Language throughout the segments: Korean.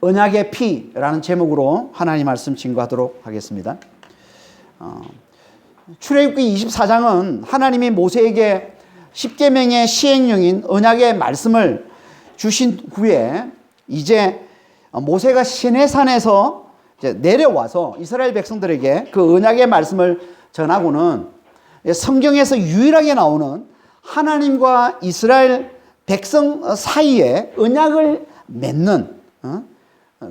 언약의 피라는 제목으로 하나님 말씀 증거하도록 하겠습니다. 출애굽기 24장은 하나님이 모세에게 십계명의 시행령인 언약의 말씀을 주신 후에 이제 모세가 시내산에서 이제 내려와서 이스라엘 백성들에게 그 언약의 말씀을 전하고는 성경에서 유일하게 나오는 하나님과 이스라엘 백성 사이에 언약을 맺는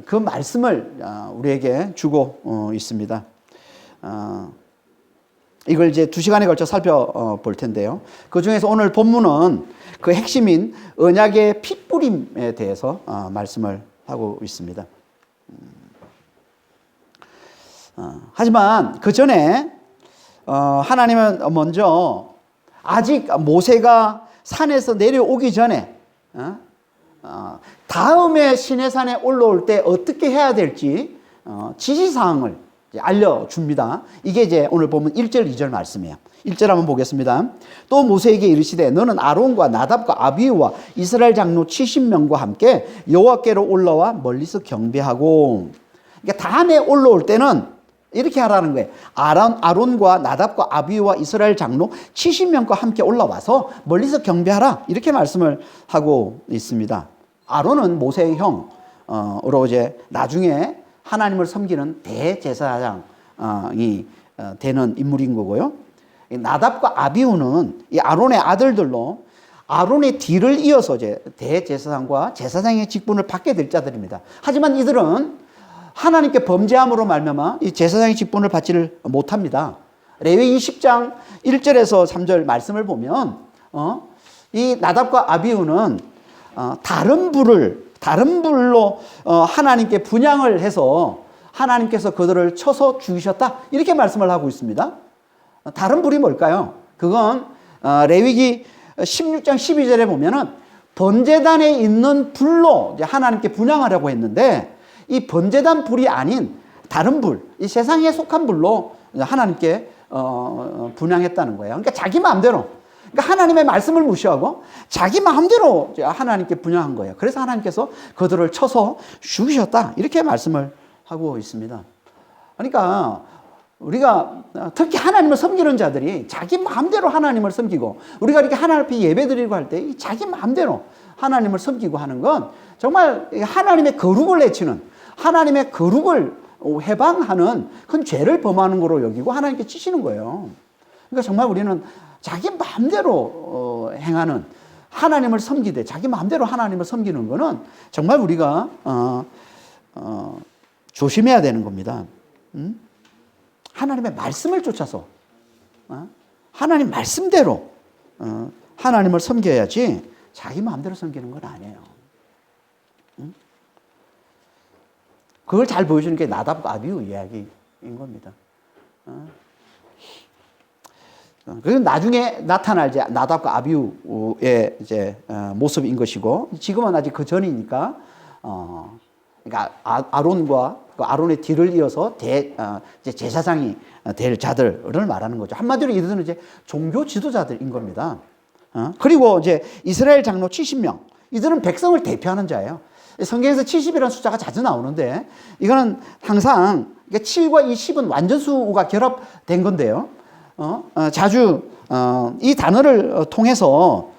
그 말씀을 우리에게 주고 있습니다. 이걸 이제 2시간에 걸쳐 살펴볼 텐데요. 그 중에서 오늘 본문은 그 핵심인 언약의 핏뿌림에 대해서 말씀을 하고 있습니다. 하지만 그 전에 하나님은 먼저 아직 모세가 산에서 내려오기 전에 다음에 시내산에 올라올 때 어떻게 해야 될지 지시사항을 알려줍니다. 이게 이제 오늘 보면 1절 2절 말씀이에요. 1절 한번 보겠습니다. 또 모세에게 이르시되 너는 아론과 나답과 아비후와 이스라엘 장로 70명과 함께 여호와께로 올라와 멀리서 경배하고. 그러니까 다음에 올라올 때는 이렇게 하라는 거예요. 아론과 나답과 아비후와 이스라엘 장로 70명과 함께 올라와서 멀리서 경배하라. 이렇게 말씀을 하고 있습니다. 아론은 모세의 형으로 이제 나중에 하나님을 섬기는 대제사장이 되는 인물인 거고요. 나답과 아비후는 이 아론의 아들들로 아론의 뒤를 이어서 이제 대제사장과 제사장의 직분을 받게 될 자들입니다. 하지만 이들은 하나님께 범죄함으로 말미암아 이 제사장의 직분을 받지를 못합니다. 레위기 10장 1절에서 3절 말씀을 보면 이 나답과 아비후는 다른 불로 하나님께 분향을 해서 하나님께서 그들을 쳐서 죽이셨다. 이렇게 말씀을 하고 있습니다. 다른 불이 뭘까요? 그건 레위기 16장 12절에 보면은 번제단에 있는 불로 이제 하나님께 분향하려고 했는데 이 번제단 불이 아닌 다른 불, 이 세상에 속한 불로 하나님께 분향했다는 거예요. 그러니까 자기 마음대로, 그러니까 하나님의 말씀을 무시하고 자기 마음대로 하나님께 분향한 거예요. 그래서 하나님께서 그들을 쳐서 죽이셨다. 이렇게 말씀을 하고 있습니다. 그러니까 우리가 특히 하나님을 섬기는 자들이 자기 마음대로 하나님을 섬기고 우리가 이렇게 하나님 앞에 예배드리고 할 때 자기 마음대로 하나님을 섬기고 하는 건 정말 하나님의 거룩을 내치는, 하나님의 거룩을 해방하는 큰 죄를 범하는 거로 여기고 하나님께 치시는 거예요. 그러니까 정말 우리는 자기 마음대로 행하는, 하나님을 섬기되 자기 마음대로 하나님을 섬기는 거는 정말 우리가 조심해야 되는 겁니다. 하나님의 말씀을 쫓아서 하나님 말씀대로 하나님을 섬겨야지 자기 마음대로 섬기는 건 아니에요. 그걸 잘 보여주는 게 나답과 아비후 이야기인 겁니다. 그건 나중에 나타날 이제 나답과 아비후의 이제 모습인 것이고, 지금은 아직 그 전이니까, 그러니까 아론과 그 아론의 뒤를 이어서 이제 제사장이 될 자들을 말하는 거죠. 한마디로 이들은 이제 종교 지도자들인 겁니다. 그리고 이제 이스라엘 장로 70명, 이들은 백성을 대표하는 자예요. 성경에서 70이라는 숫자가 자주 나오는데 이거는 항상 7과 이 10은 완전수가 결합된 건데요. 자주 이 단어를 통해서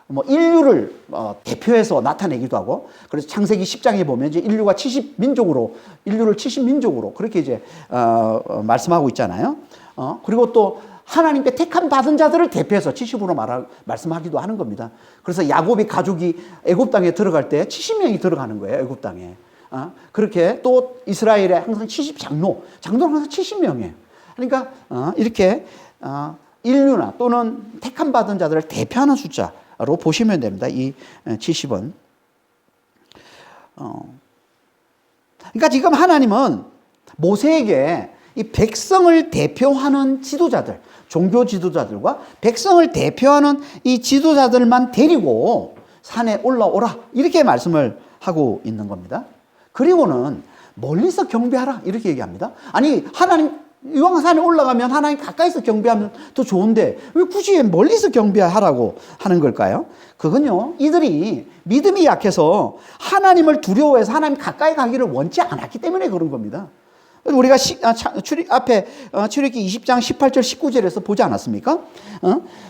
뭐 인류를 대표해서 나타내기도 하고, 그래서 창세기 10장에 보면 이제 인류를 70민족으로 그렇게 이제 말씀하고 있잖아요. 그리고 또 하나님께 택함 받은 자들을 대표해서 70으로 말씀하기도 하는 겁니다. 그래서 야곱의 가족이 애굽 땅에 들어갈 때 70명이 들어가는 거예요. 애굽 땅에. 그렇게 또 이스라엘에 항상 70장로는 항상 70명이에요. 그러니까 이렇게 인류나 또는 택함 받은 자들을 대표하는 숫자로 보시면 됩니다. 이 70은. 그러니까 지금 하나님은 모세에게 이 백성을 대표하는 지도자들, 종교 지도자들과 백성을 대표하는 이 지도자들만 데리고 산에 올라오라, 이렇게 말씀을 하고 있는 겁니다. 그리고는 멀리서 경배하라, 이렇게 얘기합니다. 아니, 하나님 유황산에 올라가면 하나님 가까이서 경배하면 더 좋은데 왜 굳이 멀리서 경배하라고 하는 걸까요? 그건요, 이들이 믿음이 약해서 하나님을 두려워해서 하나님 가까이 가기를 원치 않았기 때문에 그런 겁니다. 우리가 앞에 출애굽기 20장 18절 19절에서 보지 않았습니까?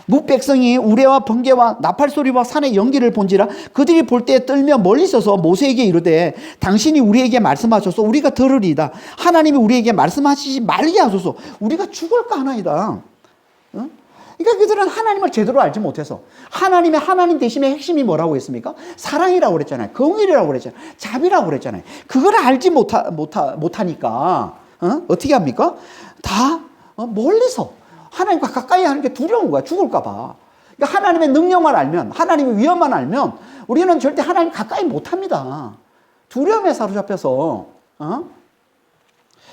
뭇백성이 우레와 번개와 나팔 소리와 산의 연기를 본지라 그들이 볼 때 떨며 멀리 서서 모세에게 이르되 당신이 우리에게 말씀하소서 우리가 들으리이다. 하나님이 우리에게 말씀하시지 말게 하소서 우리가 죽을까 하나이다. 그러니까 그들은 하나님을 제대로 알지 못해서 하나님의 하나님 되심의 핵심이 뭐라고 했습니까? 사랑이라고 그랬잖아요. 긍휼이라고 그랬잖아요. 자비라고 그랬잖아요. 그걸 알지 못하니까 어떻게 합니까? 다 멀리서 하나님과 가까이 하는 게 두려운 거야. 죽을까 봐. 그러니까 하나님의 능력만 알면, 하나님의 위엄만 알면 우리는 절대 하나님 가까이 못합니다. 두려움에 사로잡혀서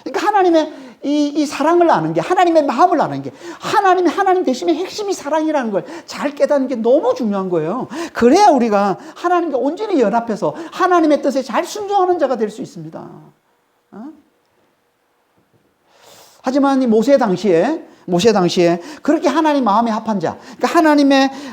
그러니까 하나님의 이 사랑을 아는 게, 하나님의 마음을 아는 게, 하나님 되심의 핵심이 사랑이라는 걸 잘 깨닫는 게 너무 중요한 거예요. 그래야 우리가 하나님과 온전히 연합해서 하나님의 뜻에 잘 순종하는 자가 될 수 있습니다. 하지만 이 모세 당시에 그렇게 하나님 마음에 합한 자, 그러니까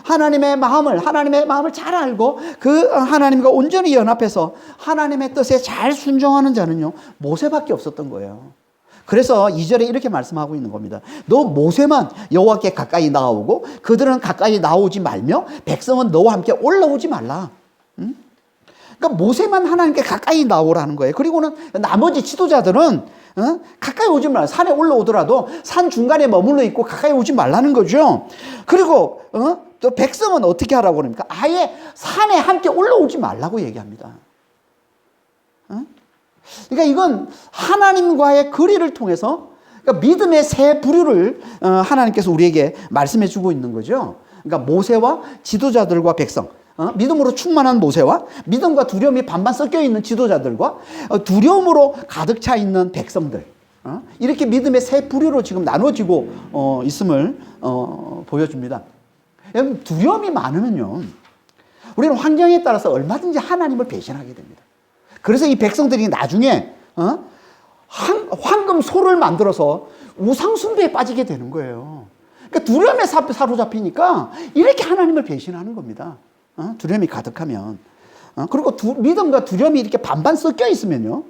하나님의 마음을 잘 알고 그 하나님과 온전히 연합해서 하나님의 뜻에 잘 순종하는 자는요, 모세밖에 없었던 거예요. 그래서 2절에 이렇게 말씀하고 있는 겁니다. 너 모세만 여호와께 가까이 나오고 그들은 가까이 나오지 말며 백성은 너와 함께 올라오지 말라. 그러니까 모세만 하나님께 가까이 나오라는 거예요. 그리고는 나머지 지도자들은 가까이 오지 말라. 산에 올라오더라도 산 중간에 머물러 있고 가까이 오지 말라는 거죠. 그리고 또 백성은 어떻게 하라고 그럽니까? 아예 산에 함께 올라오지 말라고 얘기합니다. 그러니까 이건 하나님과의 거리를 통해서 그러니까 믿음의 세 부류를 하나님께서 우리에게 말씀해 주고 있는 거죠. 그러니까 모세와 지도자들과 백성, 믿음으로 충만한 모세와 믿음과 두려움이 반반 섞여 있는 지도자들과 두려움으로 가득 차 있는 백성들, 이렇게 믿음의 세 부류로 지금 나눠지고 있음을 보여줍니다. 여러분, 두려움이 많으면요, 우리는 환경에 따라서 얼마든지 하나님을 배신하게 됩니다. 그래서 이 백성들이 나중에 황금 소를 만들어서 우상 숭배에 빠지게 되는 거예요. 그러니까 두려움에 사로잡히니까 이렇게 하나님을 배신하는 겁니다. 두려움이 가득하면. 그리고 믿음과 두려움이 이렇게 반반 섞여 있으면요,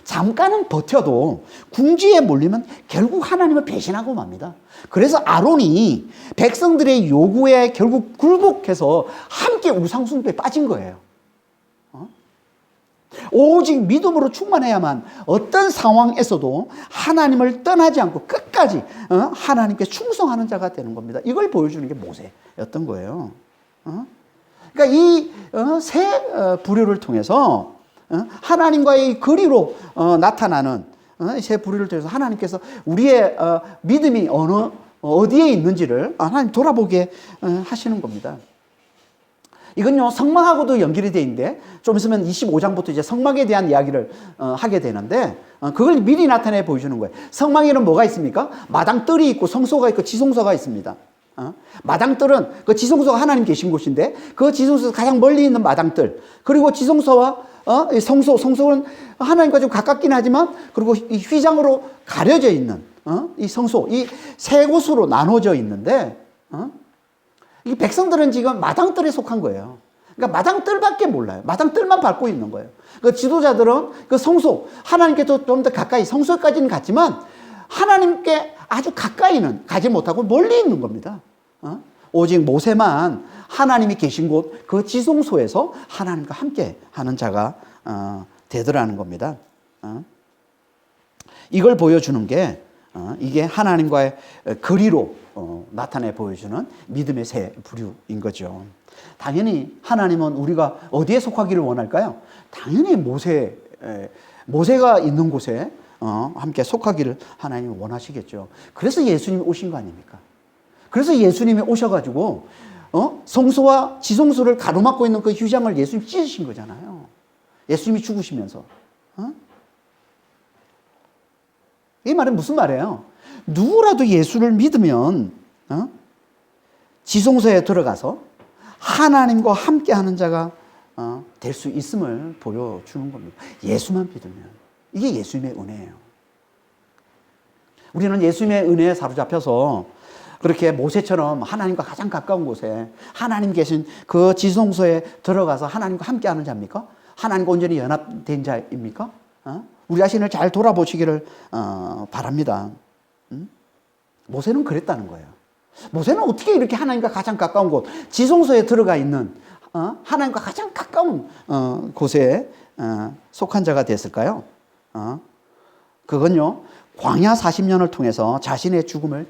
잠깐은 버텨도 궁지에 몰리면 결국 하나님을 배신하고 맙니다. 그래서 아론이 백성들의 요구에 결국 굴복해서 함께 우상 숭배에 빠진 거예요. 오직 믿음으로 충만해야만 어떤 상황에서도 하나님을 떠나지 않고 끝까지 하나님께 충성하는 자가 되는 겁니다. 이걸 보여주는 게 모세였던 거예요. 그러니까 이 세 부류를 통해서 하나님과의 거리로 나타나는 세 부류를 통해서 하나님께서 우리의 믿음이 어디에 있는지를 하나님 돌아보게 하시는 겁니다. 이건요, 성막하고도 연결이 되어 있는데, 좀 있으면 25장부터 이제 성막에 대한 이야기를 하게 되는데, 그걸 미리 나타내 보여주는 거예요. 성막에는 뭐가 있습니까? 마당뜰이 있고 성소가 있고 지성소가 있습니다. 마당뜰은 그 지성소가 하나님 계신 곳인데, 그 지성소에서 가장 멀리 있는 마당뜰, 그리고 지성소와 성소는 하나님과 좀 가깝긴 하지만, 그리고 이 휘장으로 가려져 있는 이 성소, 이 세 곳으로 나눠져 있는데, 이 백성들은 지금 마당뜰에 속한 거예요. 그러니까 마당뜰밖에 몰라요. 마당뜰만 밟고 있는 거예요. 그 지도자들은 그 성소, 하나님께 좀 더 가까이, 성소까지는 갔지만 하나님께 아주 가까이는 가지 못하고 멀리 있는 겁니다. 오직 모세만 하나님이 계신 곳, 그 지성소에서 하나님과 함께 하는 자가 되더라는 겁니다. 이걸 보여주는 게 이게 하나님과의 거리로 나타내 보여주는 믿음의 세 부류인 거죠. 당연히 하나님은 우리가 어디에 속하기를 원할까요? 당연히 모세가 있는 곳에 함께 속하기를 하나님이 원하시겠죠. 그래서 예수님이 오신 거 아닙니까? 그래서 예수님이 오셔가지고 성소와 지성소를 가로막고 있는 그 휘장을 예수님이 찢으신 거잖아요. 예수님이 죽으시면서. 이 말은 무슨 말이에요? 누구라도 예수를 믿으면 지성소에 들어가서 하나님과 함께하는 자가 될 수 있음을 보여주는 겁니다. 예수만 믿으면. 이게 예수님의 은혜예요. 우리는 예수님의 은혜에 사로잡혀서 그렇게 모세처럼 하나님과 가장 가까운 곳에 하나님 계신 그 지성소에 들어가서 하나님과 함께하는 자입니까? 하나님과 온전히 연합된 자입니까? 우리 자신을 잘 돌아보시기를 바랍니다. 모세는 그랬다는 거예요. 모세는 어떻게 이렇게 하나님과 가장 가까운 곳, 지성소에 들어가 있는 하나님과 가장 가까운 곳에 속한 자가 됐을까요? 그건요, 광야 40년을 통해서 자신의 죽음을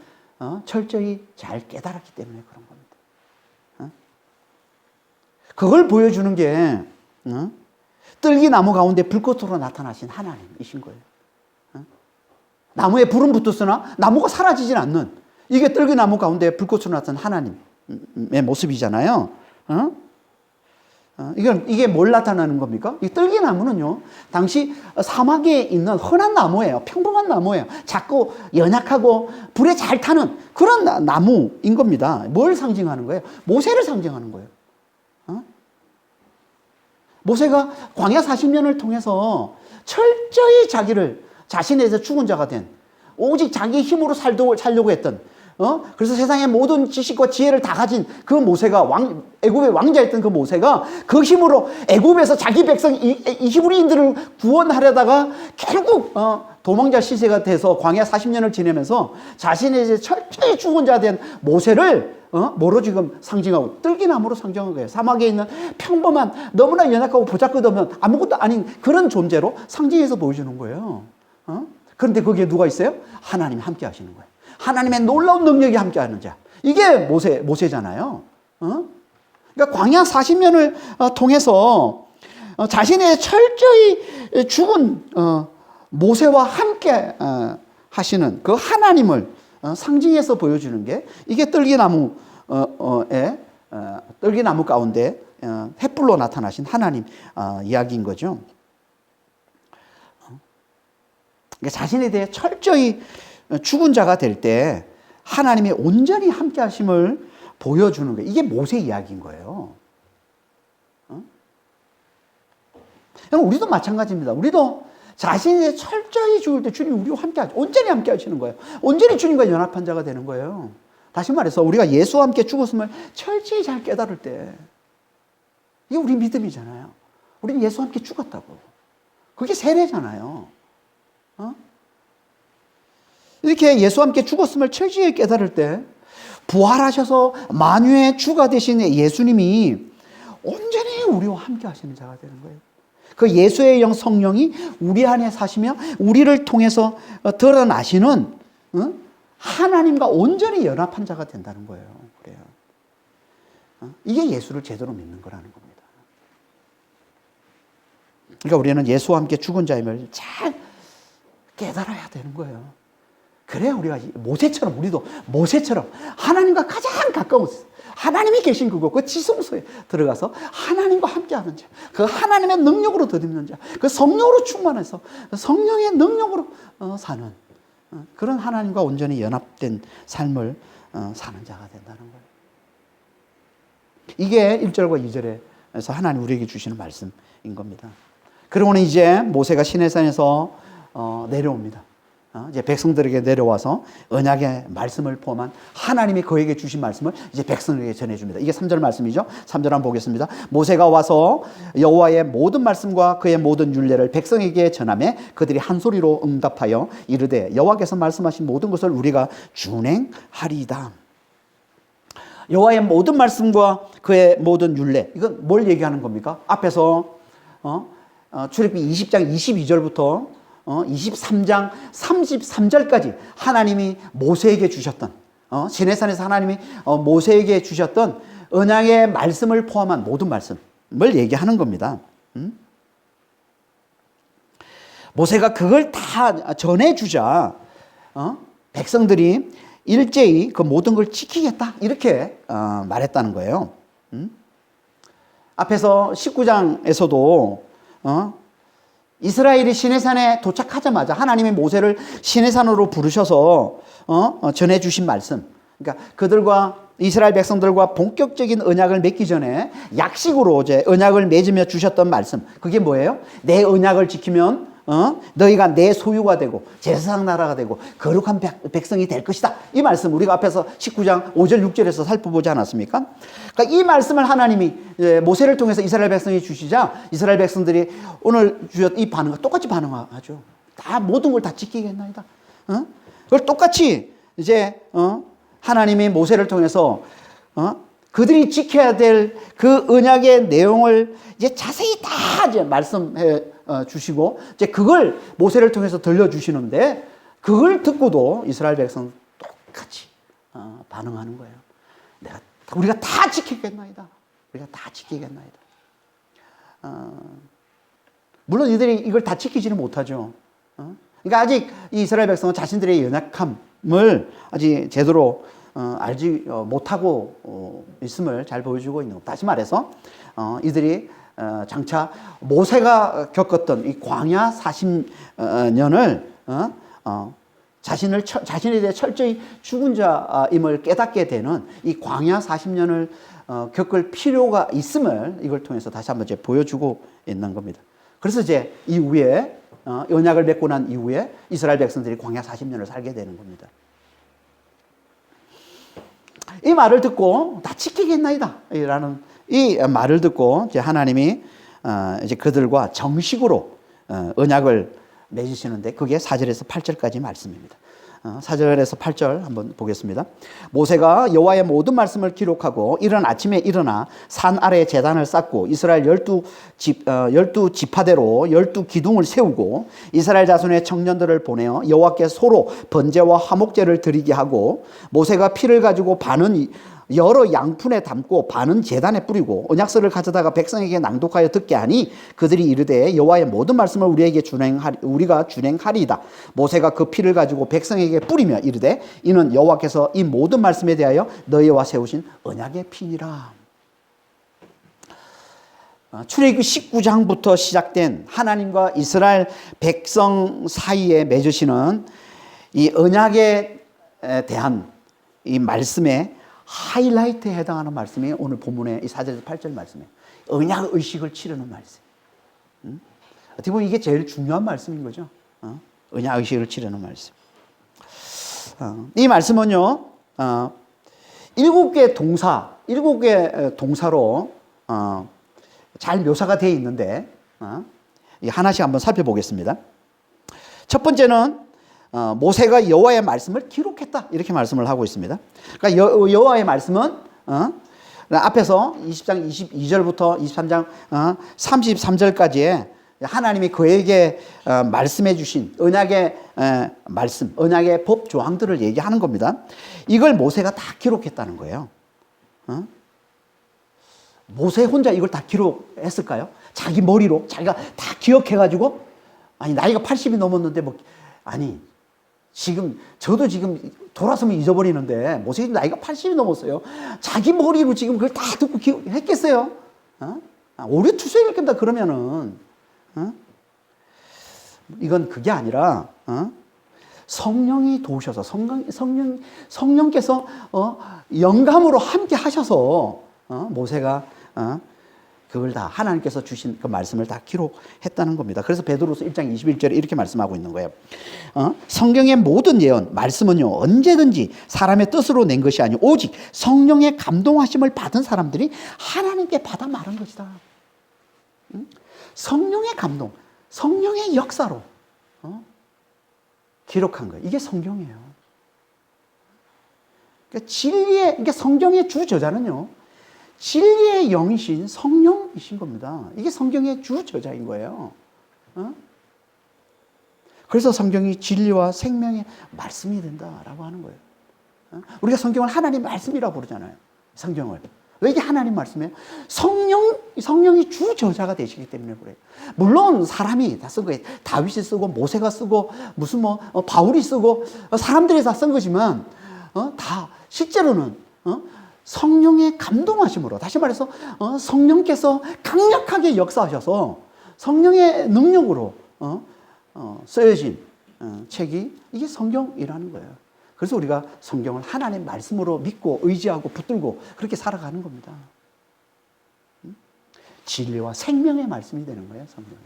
철저히 잘 깨달았기 때문에 그런 겁니다. 그걸 보여주는 게 뜰기나무 가운데 불꽃으로 나타나신 하나님이신 거예요. 나무에 불은 붙었으나 나무가 사라지진 않는, 이게 뜰기나무 가운데 불꽃으로 나타난 하나님의 모습이잖아요. 이게 뭘 나타나는 겁니까? 이 뜰기나무는요, 당시 사막에 있는 흔한 나무예요. 평범한 나무예요. 작고 연약하고 불에 잘 타는 그런 나무인 겁니다. 뭘 상징하는 거예요? 모세를 상징하는 거예요. 모세가 광야 40년을 통해서 철저히 자신에서 죽은 자가 된, 오직 자기 힘으로 살려고 했던, 그래서 세상의 모든 지식과 지혜를 다 가진 그 모세가, 애굽의 왕자였던 그 모세가 그 힘으로 애굽에서 자기 백성 히브리인들을 구원하려다가 결국 도망자 시세가 돼서 광야 40년을 지내면서 자신의 이제 철저히 죽은 자 된 모세를 뭐로 지금 상징하고, 뜰기나무로 상징한 거예요. 사막에 있는 평범한, 너무나 연약하고 보잘것없는 아무것도 아닌 그런 존재로 상징해서 보여주는 거예요. 그런데 거기에 누가 있어요? 하나님이 함께 하시는 거예요. 하나님의 놀라운 능력이 함께하는 자. 이게 모세잖아요. 그러니까 광야 40년을 통해서 자신의 철저히 죽은 모세와 함께 하시는 그 하나님을 상징해서 보여주는 게, 이게 뜰기나무 가운데 횃불로 나타나신 하나님 이야기인 거죠. 그러니까 자신에 대해 철저히 죽은 자가 될 때 하나님이 온전히 함께 하심을 보여주는 거예요. 이게 모세 이야기인 거예요. 우리도 마찬가지입니다. 우리도 자신이 철저히 죽을 때 주님이 우리와 함께 하죠. 온전히 함께 하시는 거예요. 온전히 주님과 연합한 자가 되는 거예요. 다시 말해서 우리가 예수와 함께 죽었음을 철저히 잘 깨달을 때, 이게 우리 믿음이잖아요. 우리는 예수와 함께 죽었다고. 그게 세례잖아요. 이렇게 예수와 함께 죽었음을 철저히 깨달을 때, 부활하셔서 만유의 주가 되신 예수님이 온전히 우리와 함께 하시는 자가 되는 거예요. 그 예수의 영 성령이 우리 안에 사시며 우리를 통해서 드러나시는 하나님과 온전히 연합한 자가 된다는 거예요. 그래요. 이게 예수를 제대로 믿는 거라는 겁니다. 그러니까 우리는 예수와 함께 죽은 자임을 잘 깨달아야 되는 거예요. 그래야 우리가 우리도 모세처럼 하나님과 가장 가까운 하나님이 계신 그곳, 그 지성소에 들어가서 하나님과 함께하는 자, 그 하나님의 능력으로 덧입는 자, 그 성령으로 충만해서 성령의 능력으로 사는 그런 하나님과 온전히 연합된 삶을 사는 자가 된다는 거예요. 이게 1절과 2절에서 하나님 우리에게 주시는 말씀인 겁니다. 그러고는 이제 모세가 시내산에서 내려옵니다. 이제 백성들에게 내려와서 언약의 말씀을 포함한 하나님이 그에게 주신 말씀을 이제 백성에게 전해줍니다. 이게 3절 말씀이죠. 3절 한번 보겠습니다. 모세가 와서 여호와의 모든 말씀과 그의 모든 율례를 백성에게 전하매 그들이 한 소리로 응답하여 이르되 여호와께서 말씀하신 모든 것을 우리가 준행하리이다. 여호와의 모든 말씀과 그의 모든 율례, 이건 뭘 얘기하는 겁니까? 앞에서 출애굽기 20장 22절부터 23장 33절까지 하나님이 모세에게 주셨던, 시내산에서 하나님이 모세에게 주셨던 언약의 말씀을 포함한 모든 말씀을 얘기하는 겁니다. 모세가 그걸 다 전해주자 백성들이 일제히 그 모든 걸 지키겠다 이렇게 말했다는 거예요. 앞에서 19장에서도 이스라엘이 시내산에 도착하자마자 하나님이 모세를 시내산으로 부르셔서 전해주신 말씀, 그러니까 그들과 이스라엘 백성들과 본격적인 언약을 맺기 전에 약식으로 이제 언약을 맺으며 주셨던 말씀, 그게 뭐예요? 내 언약을 지키면 너희가 내 소유가 되고 제사장 나라가 되고 거룩한 백성이 될 것이다. 이 말씀 우리가 앞에서 19장 5절 6절에서 살펴보지 않았습니까? 그러니까 이 말씀을 하나님이 모세를 통해서 이스라엘 백성이 주시자 이스라엘 백성들이 오늘 주셨 이 반응과 똑같이 반응하죠. 다 모든 걸 다 지키겠나이다. 그걸 똑같이 이제 하나님이 모세를 통해서 그들이 지켜야 될 그 언약의 내용을 이제 자세히 다 이제 말씀해 주시고 이제 그걸 모세를 통해서 들려주시는데 그걸 듣고도 이스라엘 백성 똑같이 반응하는 거예요. 우리가 다 지키겠나이다. 우리가 다 지키겠나이다. 물론 이들이 이걸 다 지키지는 못하죠. 그러니까 아직 이스라엘 백성은 자신들의 연약함을 아직 제대로 알지 못하고 있음을 잘 보여주고 있는 것. 다시 말해서 이들이 장차 모세가 겪었던 이 광야 40년을 자신에 대해 철저히 죽은 자임을 깨닫게 되는 이 광야 40년을 겪을 필요가 있음을 이걸 통해서 다시 한번 이제 보여주고 있는 겁니다. 그래서 이제 이후에 언약을 맺고 난 이후에 이스라엘 백성들이 광야 40년을 살게 되는 겁니다. 이 말을 듣고 다 지키겠나이다 라는 이 말을 듣고 이제 하나님이 이제 그들과 정식으로 언약을 맺으시는데 그게 4절에서 8절까지 말씀입니다. 4절에서 8절 한번 보겠습니다. 모세가 여호와의 모든 말씀을 기록하고 이른 아침에 일어나 산 아래에 제단을 쌓고 이스라엘 12지파대로 12기둥을 세우고 이스라엘 자손의 청년들을 보내어 여호와께 소로 번제와 화목제를 드리게 하고 모세가 피를 가지고 반은 여러 양푼에 담고 반은 제단에 뿌리고 언약서를 가져다가 백성에게 낭독하여 듣게 하니 그들이 이르되 여호와의 모든 말씀을 우리가 준행하리이다. 모세가 그 피를 가지고 백성에게 뿌리며 이르되 이는 여호와께서 이 모든 말씀에 대하여 너희와 세우신 언약의 피니라. 출애굽기 19장부터 시작된 하나님과 이스라엘 백성 사이에 맺으시는 이 언약에 대한 이 말씀에 하이라이트에 해당하는 말씀이 오늘 본문의 이 4절에서 8절 말씀이에요. 언약 의식을 치르는 말씀. 어떻게 보면 이게 제일 중요한 말씀인 거죠. 언약 의식을 치르는 말씀. 이 말씀은요, 7개 동사로 잘 묘사가 되어 있는데 하나씩 한번 살펴보겠습니다. 첫 번째는 모세가 여호와의 말씀을 기록했다 이렇게 말씀을 하고 있습니다. 그러니까 여호와의 말씀은 앞에서 20장 22절부터 23장 33절까지의 하나님이 그에게 말씀해 주신 언약의 말씀, 언약의 법 조항들을 얘기하는 겁니다. 이걸 모세가 다 기록했다는 거예요. 모세 혼자 이걸 다 기록했을까요? 자기 머리로 자기가 다 기억해가지고 아니 나이가 80이 넘었는데 저도 지금 돌아서면 잊어버리는데 모세 나이가 80이 넘었어요. 자기 머리로 지금 그걸 다 듣고 기억했겠어요? 오류투성일 겁니다. 그러면은 이건 그게 아니라 성령이 도우셔서 성령께서 영감으로 함께 하셔서 모세가 그걸 다 하나님께서 주신 그 말씀을 다 기록했다는 겁니다. 그래서 베드로서 1장 21절에 이렇게 말씀하고 있는 거예요. 성경의 모든 예언, 말씀은요 언제든지 사람의 뜻으로 낸 것이 아니오 오직 성령의 감동하심을 받은 사람들이 하나님께 받아 말한 것이다. 성령의 감동, 성령의 역사로 기록한 거예요. 이게 성경이에요. 그러니까 그러니까 성경의 주 저자는요 진리의 영이신 성령이신 겁니다. 이게 성경의 주 저자인 거예요. 그래서 성경이 진리와 생명의 말씀이 된다라고 하는 거예요. 우리가 성경을 하나님 말씀이라고 부르잖아요. 성경을. 왜 이게 하나님 말씀이에요? 성령이 주 저자가 되시기 때문에 그래요. 물론 사람이 다 쓴 거예요. 다윗이 쓰고 모세가 쓰고 무슨 바울이 쓰고 사람들이 다 쓴 거지만 다 실제로는 성령의 감동하심으로 다시 말해서 성령께서 강력하게 역사하셔서 성령의 능력으로 쓰여진 책이 이게 성경이라는 거예요. 그래서 우리가 성경을 하나님 말씀으로 믿고 의지하고 붙들고 그렇게 살아가는 겁니다. 진리와 생명의 말씀이 되는 거예요, 성경이.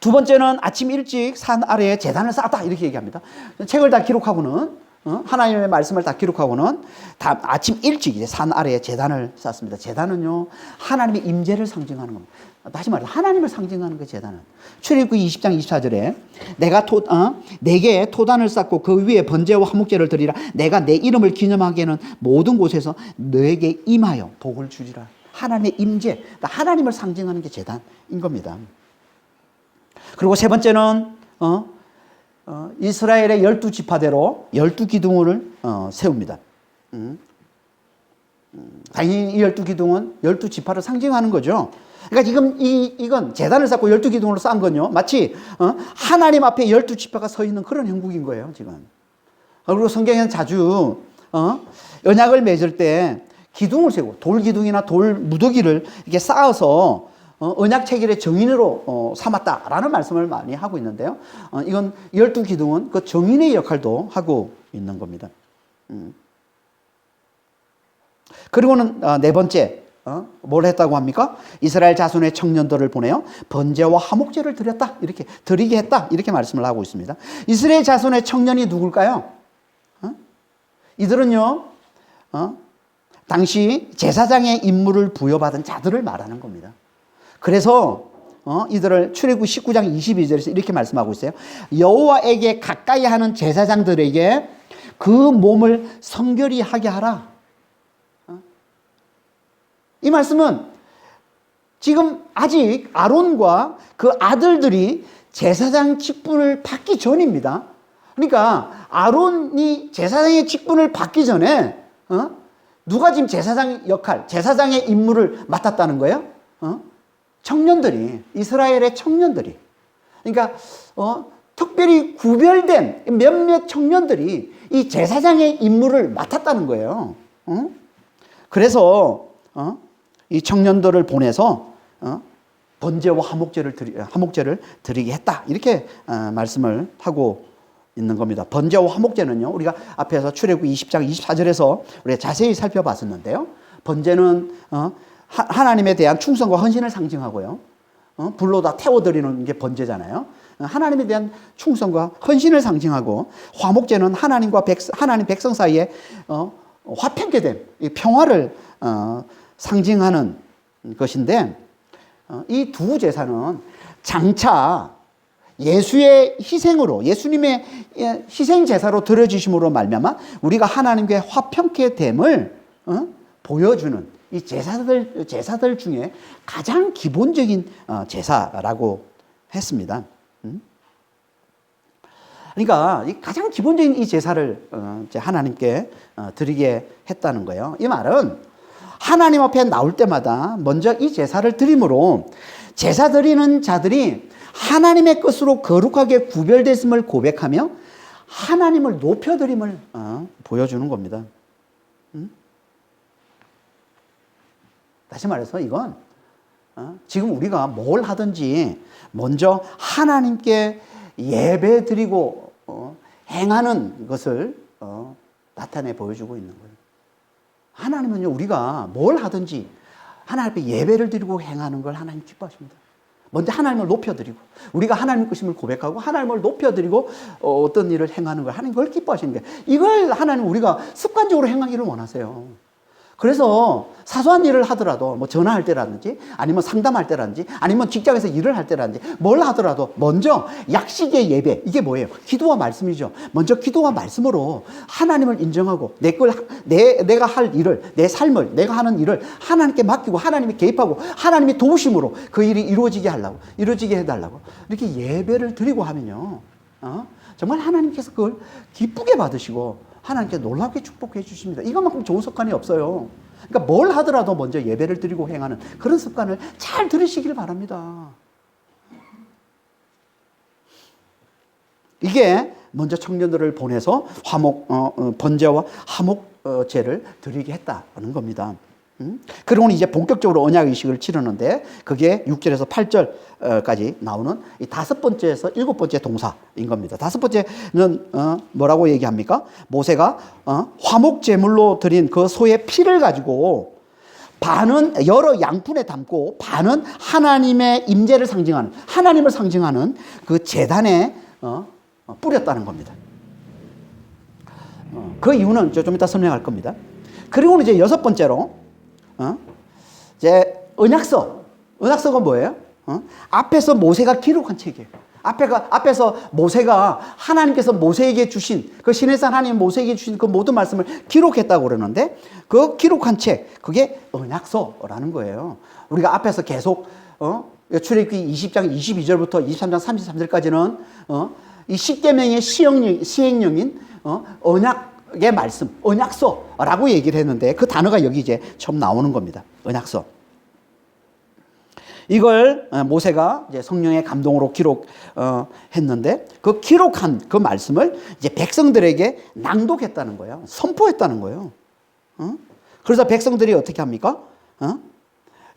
두 번째는 아침 일찍 산 아래에 제단을 쌓았다 이렇게 얘기합니다. 책을 다 기록하고는 하나님의 말씀을 다 기록하고는 아침 일찍 이제 산 아래에 제단을 쌓습니다. 제단은요 하나님의 임재를 상징하는 겁니다. 다시 말해서 하나님을 상징하는 그 제단은 출애굽기 20장 24절에 내게 토단을 쌓고 그 위에 번제와 화목제를 드리라. 내가 내 이름을 기념하기에는 모든 곳에서 너에게 임하여 복을 주리라. 하나님의 임재, 하나님을 상징하는 게 제단인 겁니다. 그리고 세 번째는 이스라엘의 12지파대로 12기둥을 세웁니다. 당연히 이 12기둥은 12지파를 상징하는 거죠. 그러니까 지금 이건 제단을 쌓고 12기둥으로 쌓은 건요. 마치 하나님 앞에 12지파가 서 있는 그런 형국인 거예요, 지금. 그리고 성경에는 자주 언약을 맺을 때 기둥을 세우고 돌기둥이나 돌 무더기를 이렇게 쌓아서 언약 체결의 정인으로 삼았다라는 말씀을 많이 하고 있는데요. 이건 12기둥은 그 정인의 역할도 하고 있는 겁니다. 그리고는 네 번째, 뭘 했다고 합니까? 이스라엘 자손의 청년들을 보내어 번제와 화목제를 드렸다. 이렇게 드리게 했다. 이렇게 말씀을 하고 있습니다. 이스라엘 자손의 청년이 누굴까요? 이들은요, 당시 제사장의 임무를 부여받은 자들을 말하는 겁니다. 그래서 이들을 출애굽 19장 22절에서 이렇게 말씀하고 있어요. 여호와에게 가까이 하는 제사장들에게 그 몸을 성결히 하게 하라. 이 말씀은 지금 아직 아론과 그 아들들이 제사장 직분을 받기 전입니다. 그러니까 아론이 제사장의 직분을 받기 전에 누가 지금 제사장 역할, 제사장의 임무를 맡았다는 거예요? 청년들이, 이스라엘의 청년들이. 그러니까 특별히 구별된 몇몇 청년들이 이 제사장의 임무를 맡았다는 거예요. 그래서 이 청년들을 보내서 번제와 화목제를 드리게 했다. 이렇게 말씀을 하고 있는 겁니다. 번제와 화목제는요, 우리가 앞에서 출애굽 20장 24절에서 우리가 자세히 살펴봤었는데요. 번제는 하나님에 대한 충성과 헌신을 상징하고요. 불로 다 태워드리는 게 번제잖아요. 하나님에 대한 충성과 헌신을 상징하고, 화목제는 하나님 백성 사이에 화평케 된 평화를 상징하는 것인데, 이 두 제사는 장차 예수의 희생으로, 예수님의 희생 제사로 드려지심으로 말미암아 우리가 하나님께 화평케 됨을 보여주는 이 제사들 중에 가장 기본적인 제사라고 했습니다. 그러니까 이 가장 기본적인 이 제사를 하나님께 드리게 했다는 거예요. 이 말은 하나님 앞에 나올 때마다 먼저 이 제사를 드림으로 제사 드리는 자들이 하나님의 것으로 거룩하게 구별됐음을 고백하며 하나님을 높여드림을 보여주는 겁니다. 다시 말해서 이건 지금 우리가 뭘 하든지 먼저 하나님께 예배 드리고 행하는 것을 나타내 보여주고 있는 거예요. 하나님은요, 우리가 뭘 하든지 하나님 앞에 예배를 드리고 행하는 걸 하나님 기뻐하십니다. 먼저 하나님을 높여드리고, 우리가 하나님 것임을 고백하고 하나님을 높여드리고 어떤 일을 행하는 걸 하나님 그걸 기뻐하시는 거예요. 이걸 하나님 우리가 습관적으로 행하기를 원하세요. 그래서 사소한 일을 하더라도 뭐 전화할 때라든지 아니면 상담할 때라든지 아니면 직장에서 일을 할 때라든지 뭘 하더라도 먼저 약식의 예배, 이게 뭐예요? 기도와 말씀이죠. 먼저 기도와 말씀으로 하나님을 인정하고 내가 할 일을, 내 삶을, 내가 하는 일을 하나님께 맡기고 하나님이 개입하고 하나님이 도우심으로 그 일이 이루어지게 해달라고 이렇게 예배를 드리고 하면요, 정말 하나님께서 그걸 기쁘게 받으시고 하나님께 놀랍게 축복해 주십니다. 이것만큼 좋은 습관이 없어요. 그러니까 뭘 하더라도 먼저 예배를 드리고 행하는 그런 습관을 잘 들으시길 바랍니다. 이게 먼저 청년들을 보내서 번제와 화목제를 드리게 했다는 겁니다. 그리고는 이제 본격적으로 언약의식을 치르는데 그게 6절에서 8절까지 나오는 이 5번째에서 7번째 동사인 겁니다. 5번째는 뭐라고 얘기합니까? 모세가 화목제물로 드린 그 소의 피를 가지고 반은 여러 양푼에 담고 반은 하나님의 임재를 상징하는, 하나님을 상징하는 그 제단에 뿌렸다는 겁니다. 그 이유는 좀 이따 설명할 겁니다. 그리고는 이제 여섯 번째로 이제 언약서가 뭐예요? 앞에서 모세가 기록한 책이에요. 앞에서 모세가 하나님께서 모세에게 주신, 그 시내산 하나님 모세에게 주신 그 모든 말씀을 기록했다고 그러는데, 그 기록한 책, 그게 언약서라는 거예요. 우리가 앞에서 계속 출애굽기 20장 22절부터 23장 33절까지는 이 십계명의 시행령인 언약의 말씀, 언약서라고 얘기를 했는데, 그 단어가 여기 이제 처음 나오는 겁니다. 언약서. 이걸 모세가 이제 성령의 감동으로 기록했는데, 그 기록한 그 말씀을 이제 백성들에게 낭독했다는 거예요. 선포했다는 거예요. 그래서 백성들이 어떻게 합니까?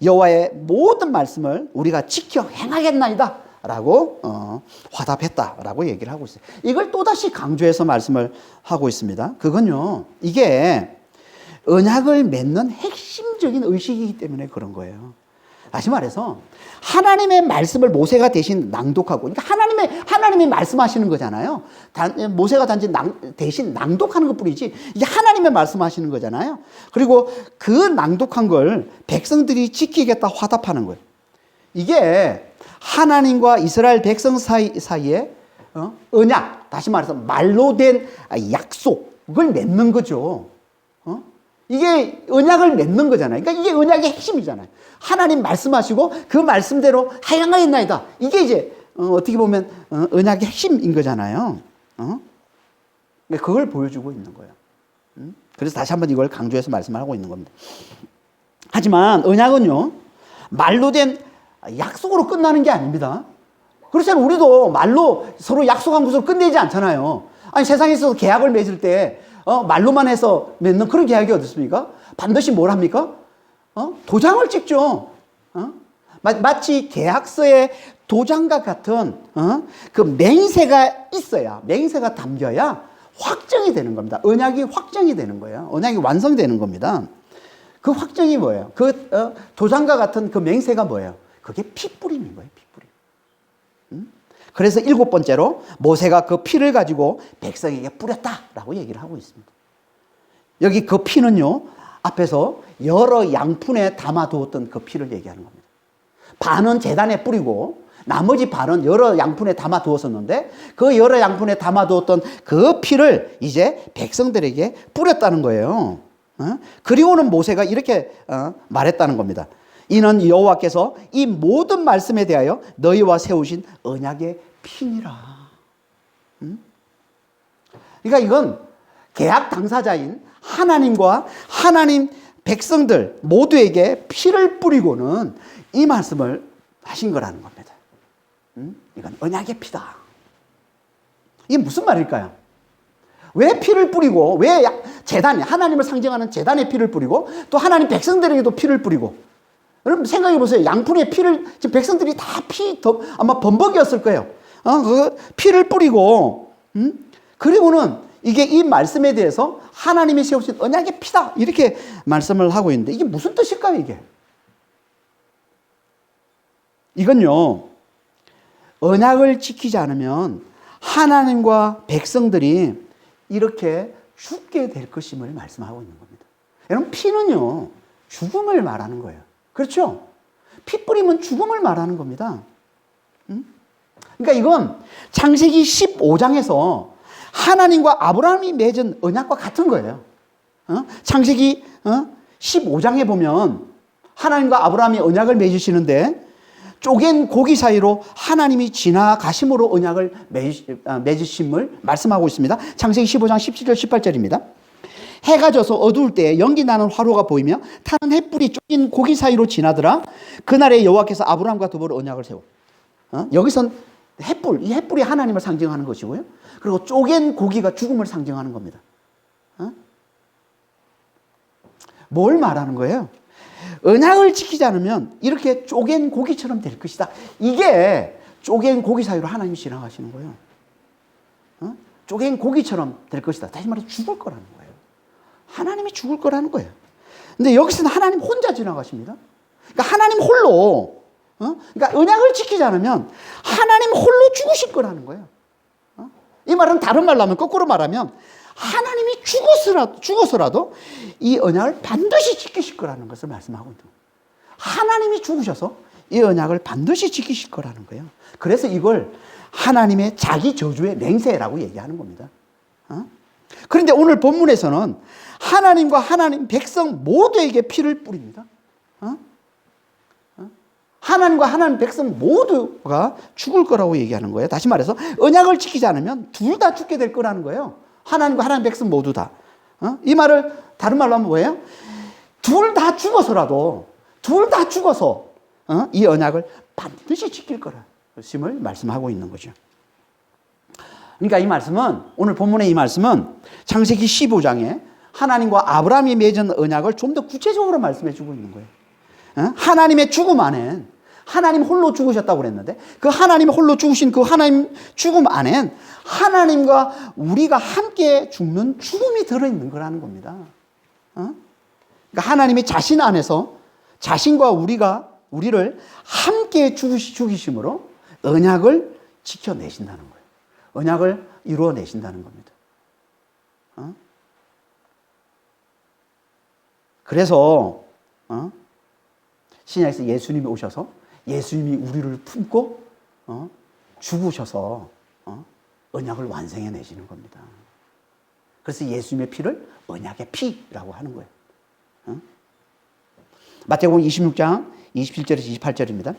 여호와의 모든 말씀을 우리가 지켜 행하겠나이다 라고 화답했다라고 얘기를 하고 있어요. 이걸 또다시 강조해서 말씀을 하고 있습니다. 그건요, 이게 언약을 맺는 핵심적인 의식이기 때문에 그런 거예요. 다시 말해서 하나님의 말씀을 모세가 대신 낭독하고, 그러니까 하나님이 말씀하시는 거잖아요. 모세가 단지 대신 낭독하는 것뿐이지, 이게 하나님의 말씀하시는 거잖아요. 그리고 그 낭독한 걸 백성들이 지키겠다 화답하는 거예요. 이게 하나님과 이스라엘 백성 사이에 언약, 다시 말해서 말로 된 약속을 맺는 거죠. 이게 언약을 맺는 거잖아요. 그러니까 이게 언약의 핵심이잖아요. 하나님 말씀하시고 그 말씀대로 행하겠나이다. 이게 이제 어떻게 보면 언약의 핵심인 거잖아요. 그걸 보여주고 있는 거예요. 그래서 다시 한번 이걸 강조해서 말씀을 하고 있는 겁니다. 하지만 언약은요, 말로 된 약속으로 끝나는 게 아닙니다. 그렇잖아요. 우리도 말로 서로 약속한 것으로 끝내지 않잖아요. 아니, 세상에서 계약을 맺을 때 말로만 해서 맺는 그런 계약이 어디 있습니까? 반드시 뭘 합니까? 도장을 찍죠. 마치 계약서에 도장과 같은 그 맹세가 있어야, 맹세가 담겨야 확정이 되는 겁니다. 언약이 확정이 되는 거예요. 언약이 완성되는 겁니다. 그 확정이 뭐예요? 그 도장과 같은 그 맹세가 뭐예요? 그게 피뿌림인 거예요. 피뿌림. 그래서 일곱 번째로 모세가 그 피를 가지고 백성에게 뿌렸다라고 얘기를 하고 있습니다. 여기 그 피는요, 앞에서 여러 양푼에 담아두었던 그 피를 얘기하는 겁니다. 반은 제단에 뿌리고 나머지 반은 여러 양푼에 담아두었었는데, 그 여러 양푼에 담아두었던 그 피를 이제 백성들에게 뿌렸다는 거예요. 그리고는 모세가 이렇게 말했다는 겁니다. 이는 여호와께서 이 모든 말씀에 대하여 너희와 세우신 언약의 피니라. 그러니까 이건 계약 당사자인 하나님과 하나님 백성들 모두에게 피를 뿌리고는 이 말씀을 하신 거라는 겁니다. 이건 언약의 피다. 이게 무슨 말일까요? 왜 피를 뿌리고, 왜 제단에, 하나님을 상징하는 제단에 피를 뿌리고, 또 하나님 백성들에게도 피를 뿌리고. 여러분 생각해 보세요. 양푼에 피를, 지금 백성들이 다 아마 범벅이었을 거예요. 그 피를 뿌리고, 그리고는 이게 이 말씀에 대해서 하나님이 세우신 언약의 피다. 이렇게 말씀을 하고 있는데, 이게 무슨 뜻일까요, 이게? 이건요, 언약을 지키지 않으면 하나님과 백성들이 이렇게 죽게 될 것임을 말씀하고 있는 겁니다. 여러분, 피는요, 죽음을 말하는 거예요. 그렇죠? 피 뿌리면 죽음을 말하는 겁니다. 그러니까 이건 창세기 15장에서 하나님과 아브라함이 맺은 언약과 같은 거예요. 창세기 15장에 보면 하나님과 아브라함이 언약을 맺으시는데, 쪼갠 고기 사이로 하나님이 지나가심으로 언약을 맺으심을 말씀하고 있습니다. 창세기 15장 17절 18절입니다. 해가 져서 어두울 때 연기 나는 화로가 보이며 타는 햇불이 쪼갠 고기 사이로 지나더라. 그날에 여호와께서 아브라함과 더불어 언약을 세워. 여기선 햇불, 이 햇불이 하나님을 상징하는 것이고요. 그리고 쪼갠 고기가 죽음을 상징하는 겁니다. 뭘 말하는 거예요? 언약을 지키지 않으면 이렇게 쪼갠 고기처럼 될 것이다. 이게 쪼갠 고기 사이로 하나님이 지나가시는 거예요. 쪼갠 고기처럼 될 것이다. 다시 말해서 죽을 거라는 거예요. 하나님이 죽을 거라는 거예요. 근데 여기서는 하나님 혼자 지나가십니다. 그러니까 하나님 홀로, 그러니까 언약을 지키지 않으면 하나님 홀로 죽으실 거라는 거예요. 이 말은 다른 말로 하면, 거꾸로 말하면 하나님이 죽어서라도 이 언약을 반드시 지키실 거라는 것을 말씀하고 있는 거예요. 하나님이 죽으셔서 이 언약을 반드시 지키실 거라는 거예요. 그래서 이걸 하나님의 자기 저주의 맹세라고 얘기하는 겁니다. 그런데 오늘 본문에서는 하나님과 하나님 백성 모두에게 피를 뿌립니다. 하나님과 하나님 백성 모두가 죽을 거라고 얘기하는 거예요. 다시 말해서 언약을 지키지 않으면 둘 다 죽게 될 거라는 거예요. 하나님과 하나님 백성 모두 다. 이 말을 다른 말로 하면 뭐예요? 둘 다 죽어서라도, 둘 다 죽어서 이 언약을 반드시 지킬 거라 심을 말씀하고 있는 거죠. 그러니까 이 말씀은, 오늘 본문의 이 말씀은 창세기 15장에 하나님과 아브라함이 맺은 언약을 좀 더 구체적으로 말씀해 주고 있는 거예요. 하나님의 죽음 안엔, 하나님 홀로 죽으셨다고 그랬는데 그 하나님 홀로 죽으신 그 하나님 죽음 안엔 하나님과 우리가 함께 죽는 죽음이 들어있는 거라는 겁니다. 그러니까 하나님이 자신 안에서 자신과 우리를 함께 죽이심으로 언약을 지켜내신다는 거예요. 언약을 이루어내신다는 겁니다. 그래서 신약에서 예수님이 오셔서 예수님이 우리를 품고 죽으셔서 언약을 완성해 내시는 겁니다. 그래서 예수님의 피를 언약의 피라고 하는 거예요. 마태복음 26장 27절에서 28절입니다.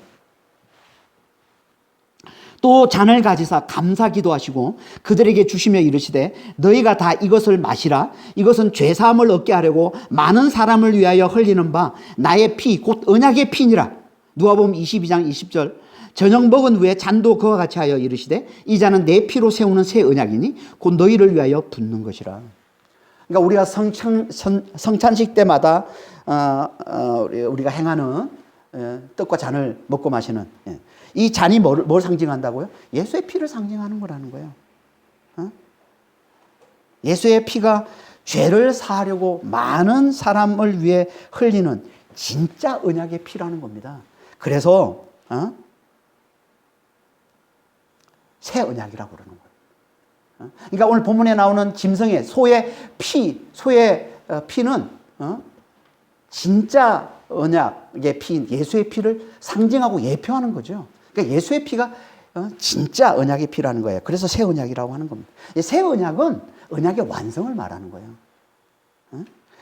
또 잔을 가지사 감사 기도하시고 그들에게 주시며 이르시되 너희가 다 이것을 마시라. 이것은 죄사함을 얻게 하려고 많은 사람을 위하여 흘리는 바 나의 피 곧 언약의 피니라. 누가복음 22장 20절 저녁 먹은 후에 잔도 그와 같이 하여 이르시되 이 잔은 내 피로 세우는 새 언약이니 곧 너희를 위하여 붓는 것이라. 그러니까 우리가 성찬식 때마다 우리가 행하는 떡과 잔을 먹고 마시는 이 잔이 뭘 상징한다고요? 예수의 피를 상징하는 거라는 거예요. 예수의 피가 죄를 사하려고 많은 사람을 위해 흘리는 진짜 언약의 피라는 겁니다. 그래서 새 언약이라고 그러는 거예요. 그러니까 오늘 본문에 나오는 짐승의 소의 피는 진짜 언약의 피인 예수의 피를 상징하고 예표하는 거죠. 그러니까 예수의 피가 진짜 언약의 피라는 거예요. 그래서 새 언약이라고 하는 겁니다. 새 언약은 언약의 완성을 말하는 거예요.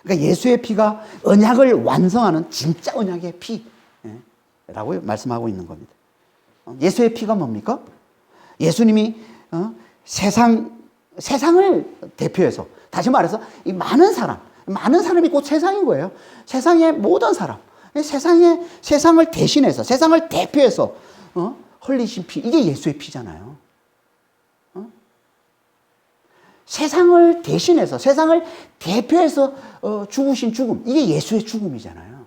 그러니까 예수의 피가 언약을 완성하는 진짜 언약의 피라고 말씀하고 있는 겁니다. 예수의 피가 뭡니까? 예수님이 세상을 대표해서, 다시 말해서 이 많은 사람이 곧 세상인 거예요. 세상의 모든 사람, 세상을 대신해서, 세상을 대표해서 흘리신 피, 이게 예수의 피잖아요. 세상을 대신해서, 세상을 대표해서 죽으신 죽음, 이게 예수의 죽음이잖아요.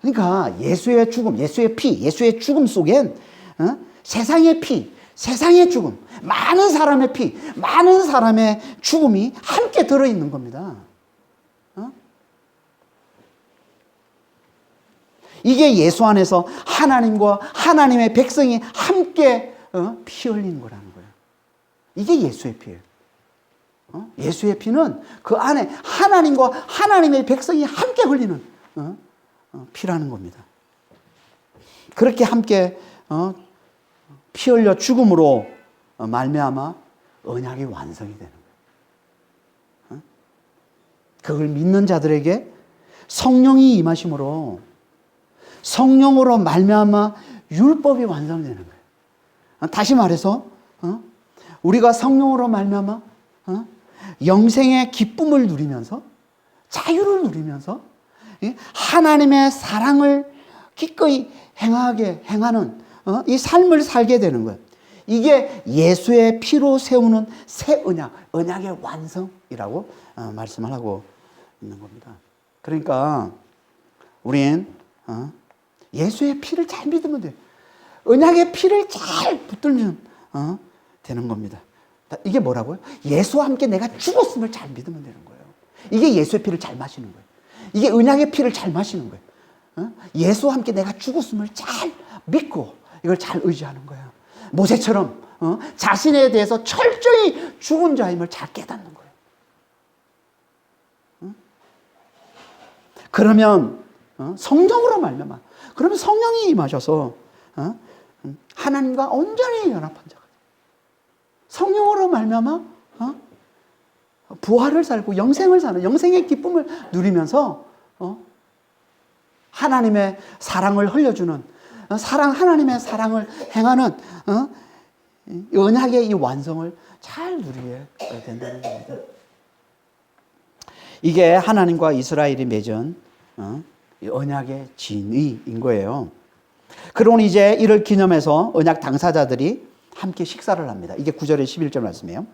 그러니까 예수의 죽음, 예수의 피, 예수의 죽음 속엔 세상의 피, 세상의 죽음, 많은 사람의 피, 많은 사람의 죽음이 함께 들어있는 겁니다. 이게 예수 안에서 하나님과 하나님의 백성이 함께 피 흘리는 거라는 거예요. 이게 예수의 피예요. 예수의 피는 그 안에 하나님과 하나님의 백성이 함께 흘리는 피라는 겁니다. 그렇게 함께 피 흘려 죽음으로 말미암아 언약이 완성이 되는 거예요. 그걸 믿는 자들에게 성령이 임하심으로 성령으로 말미암아 율법이 완성되는 거예요. 다시 말해서 우리가 성령으로 말미암아 영생의 기쁨을 누리면서 자유를 누리면서 하나님의 사랑을 기꺼이 행하는 이 삶을 살게 되는 거예요. 이게 예수의 피로 세우는 새 언약의 완성이라고 말씀을 하고 있는 겁니다. 그러니까 우린 예수의 피를 잘 믿으면 돼요. 언약의 피를 잘 붙들면 되는 겁니다. 이게 뭐라고요? 예수와 함께 내가 죽었음을 잘 믿으면 되는 거예요. 이게 예수의 피를 잘 마시는 거예요. 이게 언약의 피를 잘 마시는 거예요. 예수와 함께 내가 죽었음을 잘 믿고 이걸 잘 의지하는 거예요. 모세처럼 자신에 대해서 철저히 죽은 자임을 잘 깨닫는 거예요. 그러면 성령으로 말미암아, 그러면 성령이 임하셔서 하나님과 온전히 연합한 자가, 성령으로 말미암아 부활을 살고 영생을 사는, 영생의 기쁨을 누리면서 하나님의 사랑을 흘려주는, 하나님의 사랑을 행하는 언약의 이 완성을 잘 누리게 된다는 겁니다. 이게 하나님과 이스라엘이 맺은 언약의 진의인 거예요. 그러니 이제 이를 기념해서 언약 당사자들이 함께 식사를 합니다. 이게 9절에 11절 말씀이에요.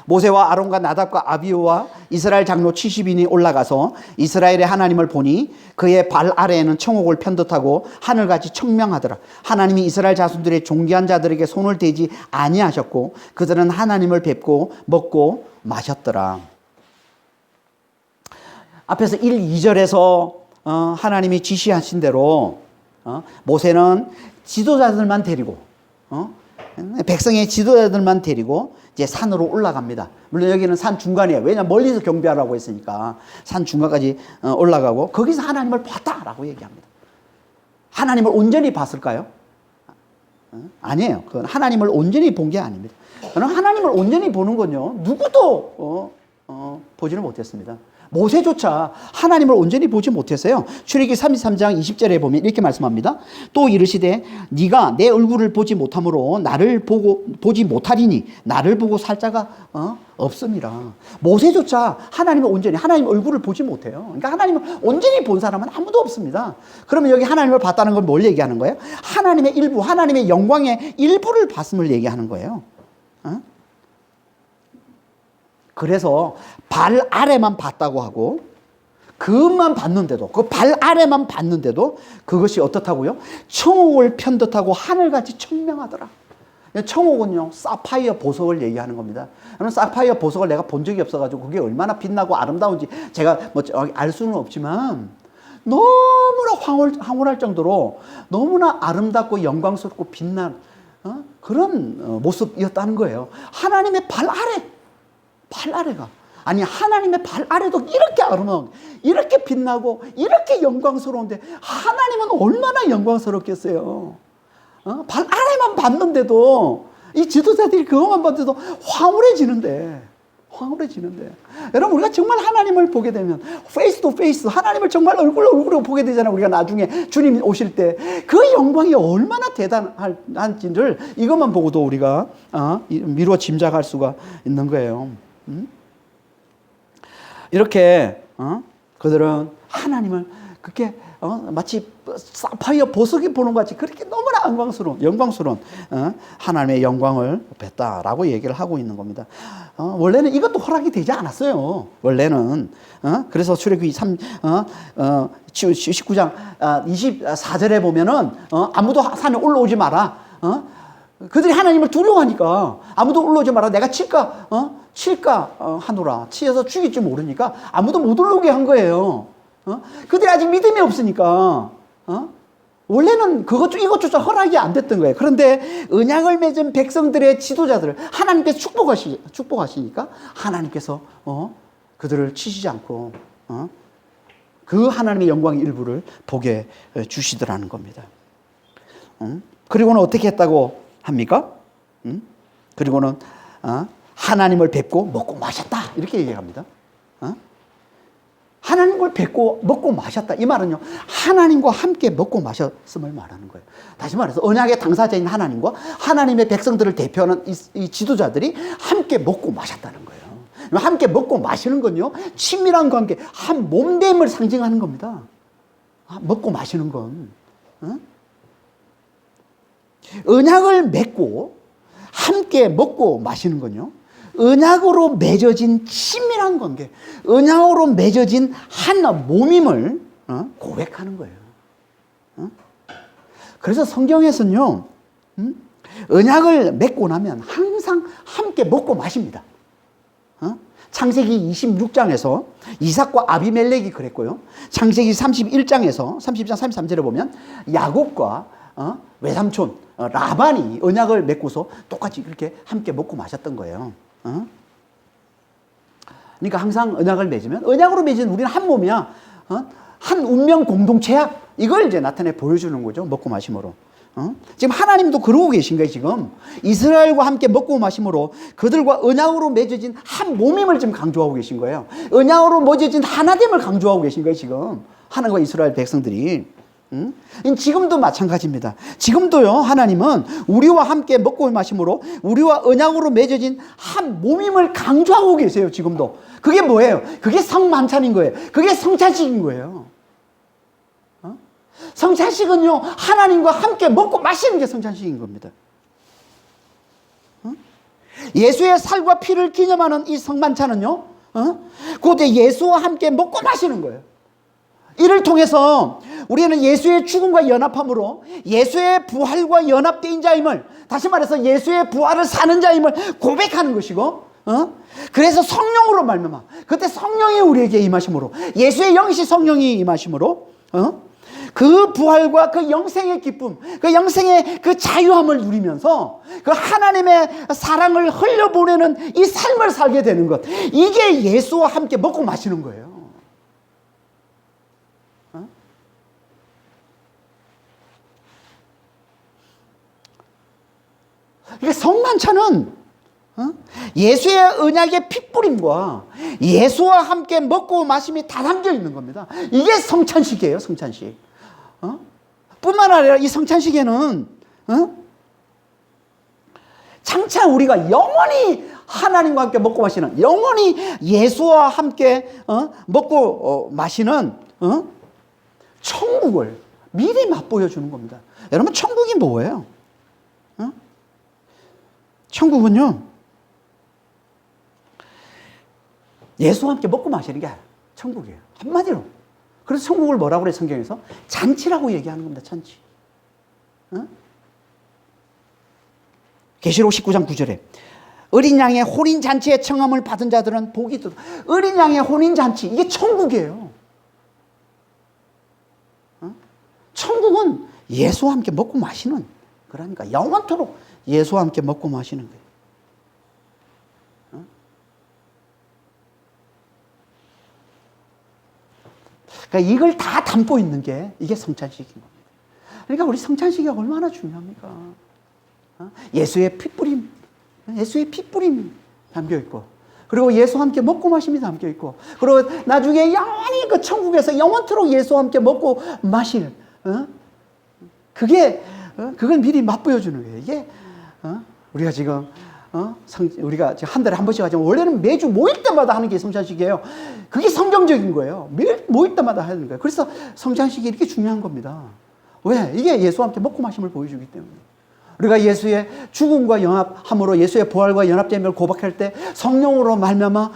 모세와 아론과 나답과 아비후와 이스라엘 장로 70인이 올라가서 이스라엘의 하나님을 보니 그의 발 아래에는 청옥을 편듯하고 하늘같이 청명하더라. 하나님이 이스라엘 자손들의 존귀한 자들에게 손을 대지 아니하셨고 그들은 하나님을 뵙고 먹고 마셨더라. 앞에서 1, 2절에서 하나님이 지시하신 대로 모세는 지도자들만 데리고 백성의 지도자들만 데리고 이제 산으로 올라갑니다. 물론 여기는 산 중간이에요. 왜냐하면 멀리서 경배하라고 했으니까 산 중간까지 올라가고 거기서 하나님을 봤다라고 얘기합니다. 하나님을 온전히 봤을까요? 아니에요. 그건 하나님을 온전히 본 게 아닙니다. 하나님을 온전히 보는 건요, 누구도 보지는 못했습니다. 모세조차 하나님을 온전히 보지 못했어요. 출애굽기 33장 20절에 보면 이렇게 말씀합니다. 또 이르시되 네가 내 얼굴을 보지 못함으로 나를 보지 못하리니 나를 보고 살 자가 없음이라. 모세조차 하나님을 온전히, 하나님 얼굴을 보지 못해요. 그러니까 하나님을 온전히 본 사람은 아무도 없습니다. 그러면 여기 하나님을 봤다는 건 뭘 얘기하는 거예요? 하나님의 일부, 하나님의 영광의 일부를 봤음을 얘기하는 거예요. 그래서 발 아래만 봤다고 하고 그것만 봤는데도, 그 발 아래만 봤는데도 그것이 어떻다고요? 청옥을 편듯하고 하늘같이 청명하더라. 청옥은요, 사파이어 보석을 얘기하는 겁니다. 사파이어 보석을 내가 본 적이 없어가지고 그게 얼마나 빛나고 아름다운지 제가 뭐 알 수는 없지만 너무나 황홀할 정도로 너무나 아름답고 영광스럽고 빛난 그런 모습이었다는 거예요. 하나님의 발 아래가, 아니 하나님의 발 아래도 이렇게 아름다운, 이렇게 빛나고 이렇게 영광스러운데 하나님은 얼마나 영광스럽겠어요. 발 아래만 봤는데도, 이 지도자들이 그것만 봤는데도 황홀해지는데 여러분, 우리가 정말 하나님을 보게 되면 페이스 투 페이스, 하나님을 정말 얼굴로 보게 되잖아요. 우리가 나중에 주님 오실 때 그 영광이 얼마나 대단한지를 이것만 보고도 우리가 미루어 짐작할 수가 있는 거예요. 이렇게 그들은 하나님을 그렇게 마치 사파이어 보석이 보는 것 같이 그렇게 너무나 영광스러운 하나님의 영광을 뵀다라고 얘기를 하고 있는 겁니다. 원래는 이것도 허락이 되지 않았어요. 원래는. 그래서 출애굽기 19장 24절에 보면은 아무도 산에 올라오지 마라. 그들이 하나님을 두려워하니까 아무도 올라오지 마라. 내가 칠까 하노라. 치여서 죽일지 모르니까 아무도 못 올라오게 한 거예요. 그들이 아직 믿음이 없으니까 원래는 이것조차 허락이 안 됐던 거예요. 그런데 언약을 맺은 백성들의 지도자들을 하나님께서 축복하시니까 하나님께서 그들을 치시지 않고 그 하나님의 영광의 일부를 보게 주시더라는 겁니다. 그리고는 어떻게 했다고 합니까? 그리고는 하나님을 뵙고 먹고 마셨다, 이렇게 얘기합니다. 하나님을 뵙고 먹고 마셨다, 이 말은요, 하나님과 함께 먹고 마셨음을 말하는 거예요. 다시 말해서 언약의 당사자인 하나님과 하나님의 백성들을 대표하는 이 지도자들이 함께 먹고 마셨다는 거예요. 함께 먹고 마시는 건요, 친밀한 관계, 한 몸됨을 상징하는 겁니다. 먹고 마시는 건 언약을 맺고 함께 먹고 마시는 건요, 언약으로 맺어진 친밀한 관계, 언약으로 맺어진 한 몸임을 고백하는 거예요. 그래서 성경에서는요, 언약을 맺고 나면 항상 함께 먹고 마십니다. 창세기 26장에서 이삭과 아비멜렉이 그랬고요. 창세기 31장에서 32장 33절에 보면 야곱과 외삼촌 라반이 언약을 맺고서 똑같이 이렇게 함께 먹고 마셨던 거예요. 그러니까 항상 언약을 맺으면 언약으로 맺은 우리는 한 몸이야. 한 운명 공동체야. 이걸 이제 나타내 보여주는 거죠. 먹고 마심으로. 지금 하나님도 그러고 계신 거예요. 지금 이스라엘과 함께 먹고 마심으로 그들과 언약으로 맺어진 한 몸임을 지금 강조하고 계신 거예요. 언약으로 맺어진 하나됨을 강조하고 계신 거예요. 지금 하나님과 이스라엘 백성들이. 지금도 마찬가지입니다. 지금도요, 하나님은 우리와 함께 먹고 마심으로 우리와 언약으로 맺어진 한 몸임을 강조하고 계세요. 지금도. 그게 뭐예요? 그게 성만찬인 거예요. 그게 성찬식인 거예요. 성찬식은요, 하나님과 함께 먹고 마시는 게 성찬식인 겁니다. 예수의 살과 피를 기념하는 이 성만찬은요, 곧 예수와 함께 먹고 마시는 거예요. 이를 통해서 우리는 예수의 죽음과 연합함으로 예수의 부활과 연합된 자임을, 다시 말해서 예수의 부활을 사는 자임을 고백하는 것이고, 그래서 성령으로 말미암아, 그때 성령이 우리에게 임하심으로, 예수의 영이신 성령이 임하심으로, 그 부활과 그 영생의 기쁨, 그 영생의 그 자유함을 누리면서 그 하나님의 사랑을 흘려보내는 이 삶을 살게 되는 것, 이게 예수와 함께 먹고 마시는 거예요. 그러니까 성만찬은 예수의 언약의 핏뿌림과 예수와 함께 먹고 마심이 다 담겨 있는 겁니다. 이게 성찬식이에요. 성찬식. 뿐만 아니라 이 성찬식에는 장차 우리가 영원히 하나님과 함께 먹고 마시는, 영원히 예수와 함께 먹고 마시는 천국을 미리 맛보여 주는 겁니다. 여러분, 천국이 뭐예요? 천국은요, 예수와 함께 먹고 마시는 게 천국이에요. 한마디로. 그래서 천국을 뭐라고 그래, 성경에서? 잔치라고 얘기하는 겁니다. 잔치. 계시록 19장 9절에 어린 양의 혼인잔치에 청함을 받은 자들은 복이 있도다. 어린 양의 혼인잔치, 이게 천국이에요. 천국은 예수와 함께 먹고 마시는, 그러니까 영원토록 예수와 함께 먹고 마시는 거예요. 그러니까 이걸 다 담고 있는 게 이게 성찬식인 겁니다. 그러니까 우리 성찬식이 얼마나 중요합니까? 예수의 핏뿌림, 예수의 핏뿌림이 담겨 있고, 그리고 예수와 함께 먹고 마심이 담겨 있고, 그리고 나중에 영원히 그 천국에서 영원토록 예수와 함께 먹고 마실, 그걸 미리 맛보여 주는 거예요. 이게 우리가 지금 우리가 한 달에 한 번씩 하지만 원래는 매주 모일 때마다 하는 게 성찬식이에요. 그게 성경적인 거예요. 매일 모일 때마다 하는 거예요. 그래서 성찬식이 이렇게 중요한 겁니다. 왜? 이게 예수와 함께 먹고 마심을 보여주기 때문에. 우리가 예수의 죽음과 연합함으로 예수의 부활과 연합됨을 고백할 때 성령으로 말미암아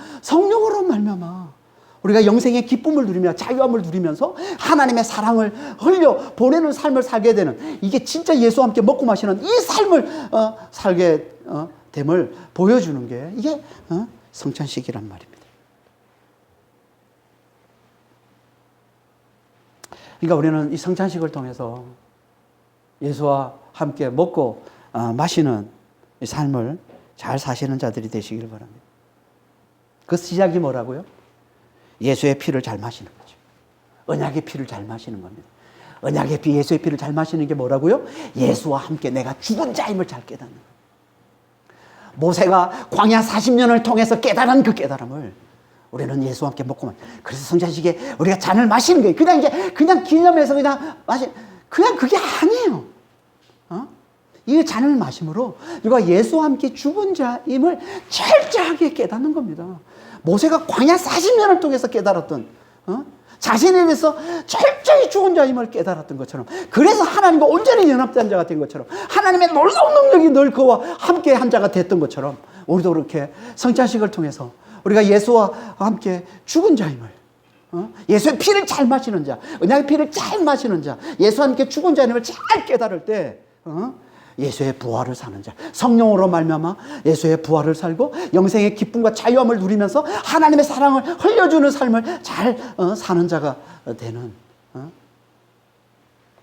우리가 영생의 기쁨을 누리며 자유함을 누리면서 하나님의 사랑을 흘려 보내는 삶을 살게 되는, 이게 진짜 예수와 함께 먹고 마시는 이 삶을 살게 됨을 보여주는 게 이게 성찬식이란 말입니다. 그러니까 우리는 이 성찬식을 통해서 예수와 함께 먹고 마시는 이 삶을 잘 사시는 자들이 되시길 바랍니다. 그 시작이 뭐라고요? 예수의 피를 잘 마시는 거죠. 언약의 피를 잘 마시는 겁니다. 언약의 피, 예수의 피를 잘 마시는 게 뭐라고요? 예수와 함께 내가 죽은 자임을 잘 깨닫는 거예요. 모세가 광야 40년을 통해서 깨달은 그 깨달음을 우리는 예수와 함께 먹고 그래서 성찬식에 우리가 잔을 마시는 거예요. 그냥 기념해서 그냥 그냥 그게 아니에요. 이 잔을 마심으로 우리가 예수와 함께 죽은 자임을 철저하게 깨닫는 겁니다. 모세가 광야 40년을 통해서 깨달았던 자신에 대해서 철저히 죽은 자임을 깨달았던 것처럼, 그래서 하나님과 온전히 연합된 자가 된 것처럼, 하나님의 놀라운 능력이 늘 그와 함께 한 자가 됐던 것처럼, 우리도 그렇게 성찬식을 통해서 우리가 예수와 함께 죽은 자임을, 예수의 피를 잘 마시는 자, 언약의 피를 잘 마시는 자, 예수와 함께 죽은 자임을 잘 깨달을 때 예수의 부활을 사는 자, 성령으로 말미암아 예수의 부활을 살고 영생의 기쁨과 자유함을 누리면서 하나님의 사랑을 흘려주는 삶을 잘 사는 자가 되는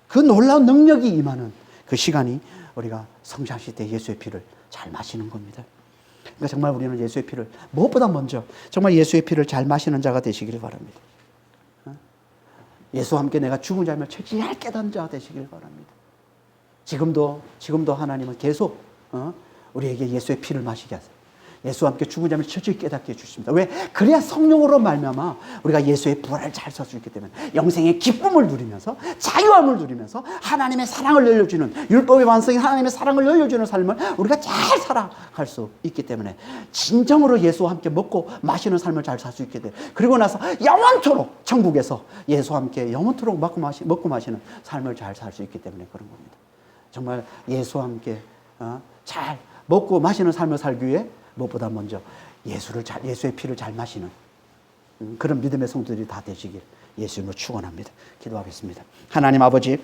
그 놀라운 능력이 임하는 그 시간이 우리가 성장시 때 예수의 피를 잘 마시는 겁니다. 그러니까 정말 우리는 예수의 피를 무엇보다 먼저 정말 예수의 피를 잘 마시는 자가 되시길 바랍니다. 예수와 함께 내가 죽은 자임을 철저히 깨닫는 자가 되시길 바랍니다. 지금도 하나님은 계속 우리에게 예수의 피를 마시게 하세요. 예수와 함께 죽은 자임을 철저히 깨닫게 해주십니다. 왜? 그래야 성령으로 말미암아 우리가 예수의 부활을 잘 살 수 있기 때문에 영생의 기쁨을 누리면서 자유함을 누리면서 하나님의 사랑을 열려주는 율법의 완성인 하나님의 사랑을 열려주는 삶을 우리가 잘 살아갈 수 있기 때문에 진정으로 예수와 함께 먹고 마시는 삶을 잘 살 수 있게 돼요. 그리고 나서 영원토록 천국에서 예수와 함께 영원토록 먹고 마시는 삶을 잘 살 수 있기 때문에 그런 겁니다. 정말 예수와 함께 잘 먹고 마시는 삶을 살기 위해 무엇보다 먼저 예수의 피를 잘 마시는 그런 믿음의 성도들이 다 되시길 예수님으로 축원합니다. 기도하겠습니다. 하나님 아버지,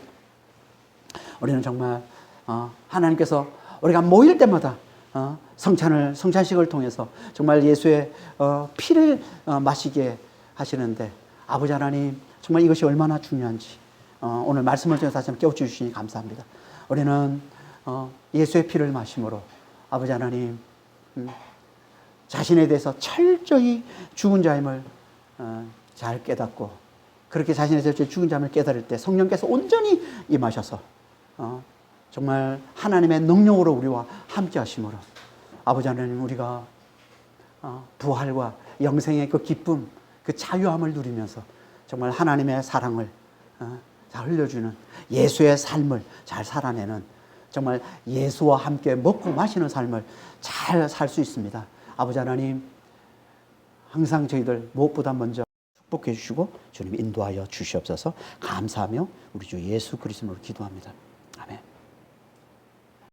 우리는 정말 하나님께서 우리가 모일 때마다 성찬식을 통해서 정말 예수의 피를 마시게 하시는데 아버지 하나님, 정말 이것이 얼마나 중요한지 오늘 말씀을 통해서 다시 한번 깨우쳐 주시니 감사합니다. 우리는 예수의 피를 마심으로 아버지 하나님 자신에 대해서 철저히 죽은 자임을 잘 깨닫고 그렇게 자신에 대해서 죽은 자임을 깨달을 때 성령께서 온전히 임하셔서 정말 하나님의 능력으로 우리와 함께 하심으로 아버지 하나님 우리가 부활과 영생의 그 기쁨, 그 자유함을 누리면서 정말 하나님의 사랑을 잘 흘려주는 예수의 삶을 잘 살아내는 정말 예수와 함께 먹고 마시는 삶을 잘 살 수 있습니다. 아버지 하나님, 항상 저희들 무엇보다 먼저 축복해 주시고 주님 인도하여 주시옵소서. 감사하며 우리 주 예수 그리스도로 기도합니다.